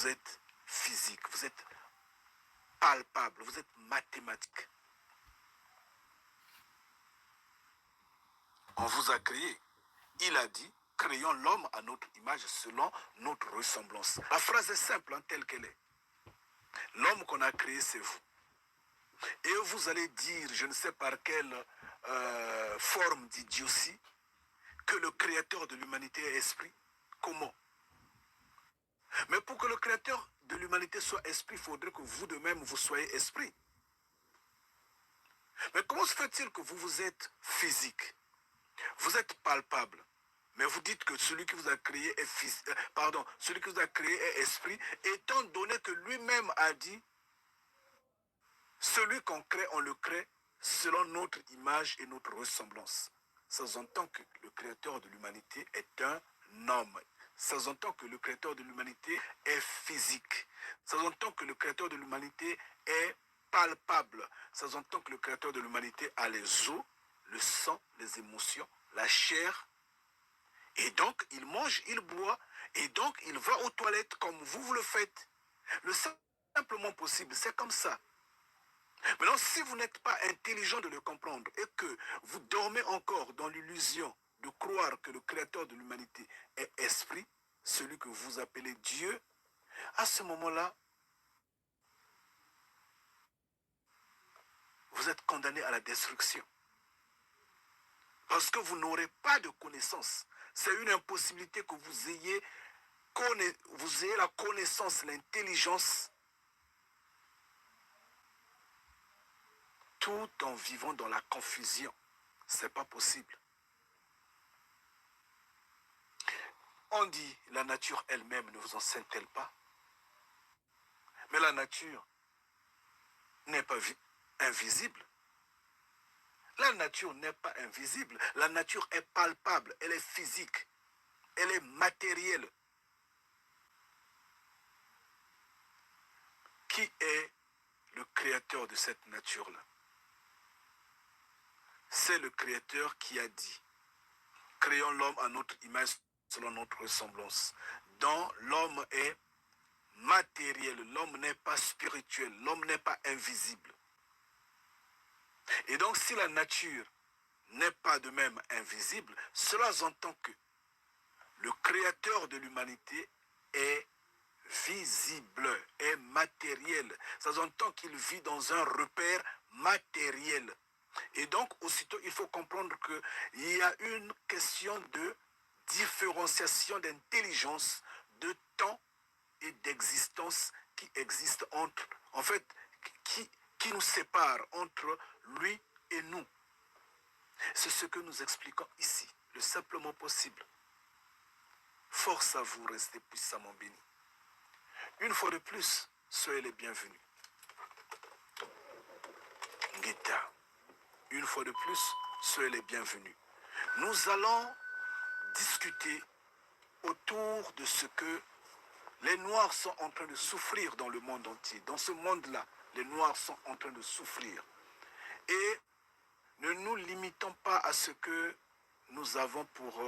vous êtes physique, vous êtes palpable, vous êtes mathématique. On vous a créé. Il a dit, créons l'homme à notre image selon notre ressemblance. La phrase est simple, hein, telle qu'elle est. L'homme qu'on a créé, c'est vous. Et vous allez dire, je ne sais par quelle forme d'idiotie, que le créateur de l'humanité est esprit. Comment? Mais pour que le créateur de l'humanité soit esprit, il faudrait que vous de même, vous soyez esprit. Mais comment se fait-il que vous êtes physique? Vous êtes palpable. Mais vous dites que celui qui vous a créé est celui qui vous a créé est esprit, étant donné que lui-même a dit, celui qu'on crée, on le crée selon notre image et notre ressemblance. Ça s'entend que le créateur de l'humanité est un homme. Ça s'entend que le créateur de l'humanité est physique. Ça s'entend que le créateur de l'humanité est palpable. Ça s'entend que le créateur de l'humanité a les os, le sang, les émotions, la chair. Et donc, il mange, il boit, et donc, il va aux toilettes comme vous le faites. Le simplement possible, c'est comme ça. Maintenant, si vous n'êtes pas intelligent de le comprendre et que vous dormez encore dans l'illusion de croire que le créateur de l'humanité est esprit, celui que vous appelez Dieu, à ce moment-là, vous êtes condamné à la destruction. Parce que vous n'aurez pas de connaissance. C'est une impossibilité que vous ayez la connaissance, l'intelligence, tout en vivant dans la confusion. Ce n'est pas possible. On dit, la nature elle-même ne vous enseigne-t-elle pas? Mais la nature n'est pas invisible. La nature n'est pas invisible. La nature est palpable, elle est physique, elle est matérielle. Qui est le créateur de cette nature-là? C'est le créateur qui a dit, créons l'homme à notre image selon notre ressemblance. Donc l'homme est matériel, l'homme n'est pas spirituel, l'homme n'est pas invisible. Et donc si la nature n'est pas de même invisible, cela entend que le créateur de l'humanité est visible, est matériel. Ça entend qu'il vit dans un repère matériel. Et donc, aussitôt, il faut comprendre qu'il y a une question de différenciation d'intelligence, de temps et d'existence qui existe entre, en fait, qui nous sépare entre lui et nous. C'est ce que nous expliquons ici, le simplement possible. Force à vous, restez puissamment bénis. Une fois de plus, soyez les bienvenus. Ngeta. Une fois de plus, soyez les bienvenus. Nous allons discuter autour de ce que les Noirs sont en train de souffrir dans le monde entier. Dans ce monde-là, les Noirs sont en train de souffrir. Et ne nous limitons pas à ce que nous avons pour,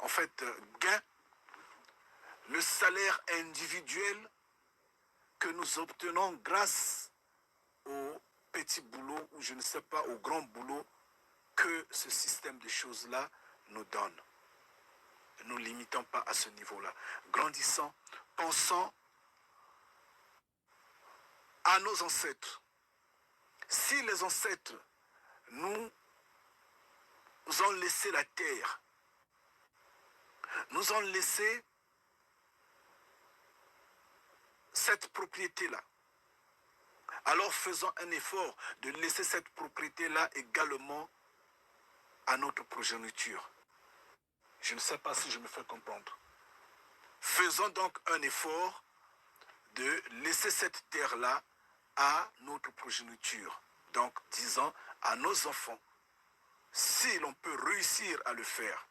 en fait, gain. Le salaire individuel que nous obtenons grâce au petit boulot ou je ne sais pas, au grand boulot que ce système de choses-là nous donne. Ne nous limitons pas à ce niveau-là. Grandissons, pensons à nos ancêtres. Si les ancêtres nous ont laissé la terre, nous ont laissé cette propriété-là, alors faisons un effort de laisser cette propriété-là également à notre progéniture. Je ne sais pas si je me fais comprendre. Faisons donc un effort de laisser cette terre-là à notre progéniture. Donc, disons à nos enfants, si l'on peut réussir à le faire,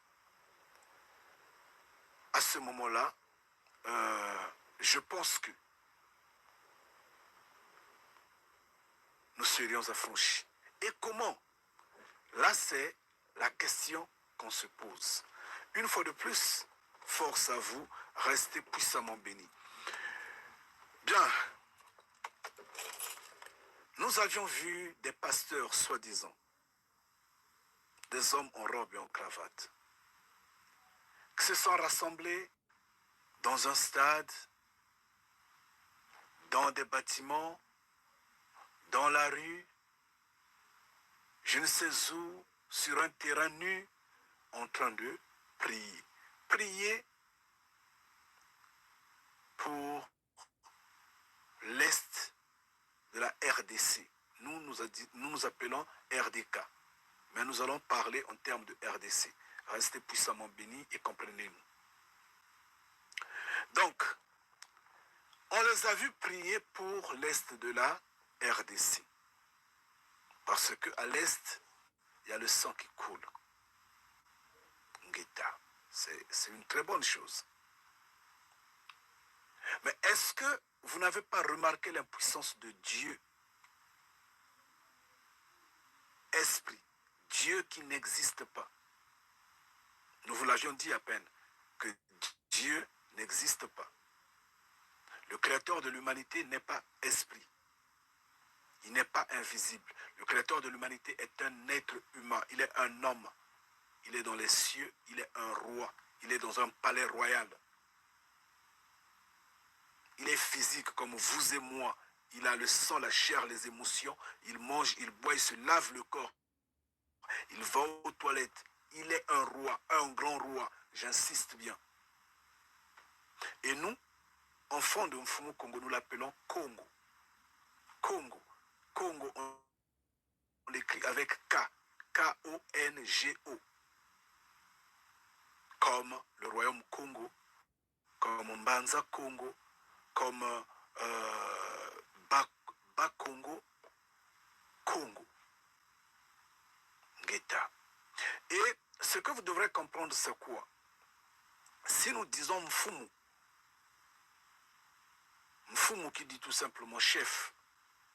à ce moment-là, je pense que nous serions affranchis. Et comment? Là, c'est la question qu'on se pose. Une fois de plus, Force à vous, restez puissamment bénis. Bien, nous avions vu des pasteurs soi-disant, des hommes en robe et en cravate, qui se sont rassemblés dans un stade, dans des bâtiments, dans la rue, je ne sais où, sur un terrain nu, en train de prier. Prier pour l'Est de la RDC. Nous appelons RDK. Mais nous allons parler en termes de RDC. Restez puissamment bénis et comprenez-nous. Donc, on les a vus prier pour l'Est de la RDC. Parce qu'à l'Est, il y a le sang qui coule. Ngeta. C'est une très bonne chose. Mais est-ce que vous n'avez pas remarqué l'impuissance de Dieu? Esprit, Dieu qui n'existe pas. Nous vous l'avions dit à peine que Dieu n'existe pas. Le créateur de l'humanité n'est pas esprit. Il n'est pas invisible. Le créateur de l'humanité est un être humain. Il est un homme. Il est dans les cieux. Il est un roi. Il est dans un palais royal. Il est physique comme vous et moi. Il a le sang, la chair, les émotions. Il mange, il boit, il se lave le corps. Il va aux toilettes. Il est un roi, un grand roi. J'insiste bien. Et nous, enfants de Mfumu Congo, nous l'appelons Congo. Congo. Congo, on l'écrit avec K. K-O-N-G-O. Comme le royaume Congo, comme Mbanza Congo, comme Bakongo, Congo. Ngeta. Et ce que vous devrez comprendre, c'est quoi? Si nous disons Mfumu, Mfumu qui dit tout simplement chef,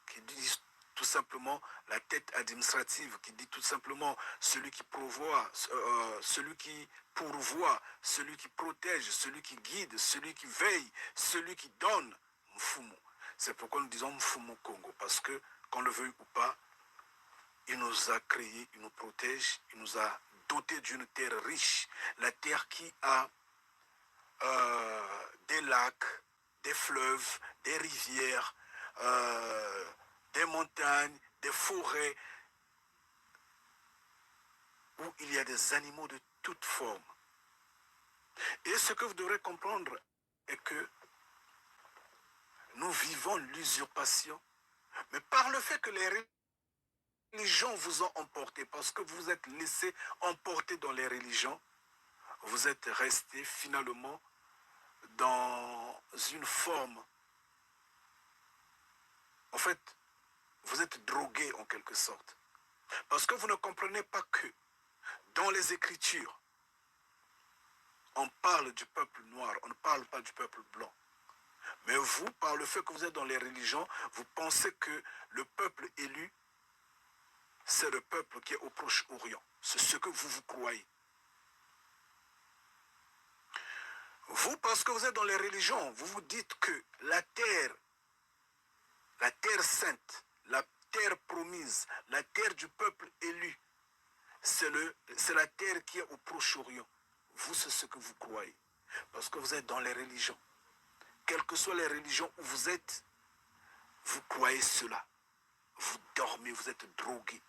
qui dit tout simplement la tête administrative, qui dit tout simplement celui qui pourvoit, celui qui pourvoit, celui qui protège, celui qui guide, celui qui veille, celui qui donne, Mfumu. C'est pourquoi nous disons Mfumu Congo, parce que, qu'on le veuille ou pas, il nous a créés, il nous protège, il nous a dotés d'une terre riche, la terre qui a des lacs, des fleuves, des rivières, des montagnes, des forêts, où il y a des animaux de toutes formes. Et ce que vous devrez comprendre est que nous vivons l'usurpation, mais par le fait que les religions vous ont emporté, parce que vous êtes laissé emporter dans les religions, vous êtes resté finalement dans une forme. En fait, vous êtes drogué en quelque sorte. Parce que vous ne comprenez pas que dans les Écritures, on parle du peuple noir, on ne parle pas du peuple blanc. Mais vous, par le fait que vous êtes dans les religions, vous pensez que le peuple élu, c'est le peuple qui est au Proche-Orient. C'est ce que vous croyez. Vous, parce que vous êtes dans les religions, vous vous dites que la terre sainte, la terre promise, la terre du peuple élu, c'est la terre qui est au Proche-Orient. Vous, c'est ce que vous croyez. Parce que vous êtes dans les religions. Quelles que soient les religions où vous êtes, vous croyez cela. Vous dormez, vous êtes drogué.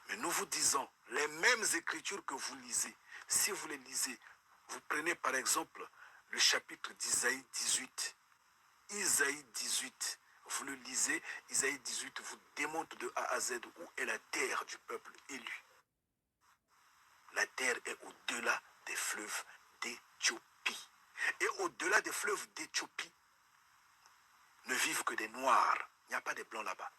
Mais nous vous disons, les mêmes écritures que vous lisez, si vous les lisez, vous prenez par exemple le chapitre d'Isaïe 18. Isaïe 18, vous le lisez, Isaïe 18 vous démontre de A à Z où est la terre du peuple élu. La terre est au-delà des fleuves d'Éthiopie. Et au-delà des fleuves d'Éthiopie, ne vivent que des noirs. Il n'y a pas de blancs là-bas.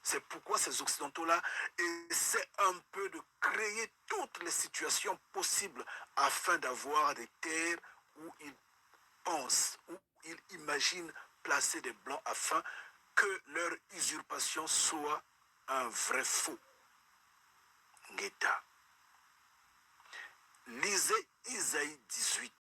C'est pourquoi ces Occidentaux-là essaient un peu de créer toutes les situations possibles afin d'avoir des terres où ils pensent, où ils imaginent placer des blancs afin que leur usurpation soit un vrai faux. Ngeta. Lisez Isaïe 18.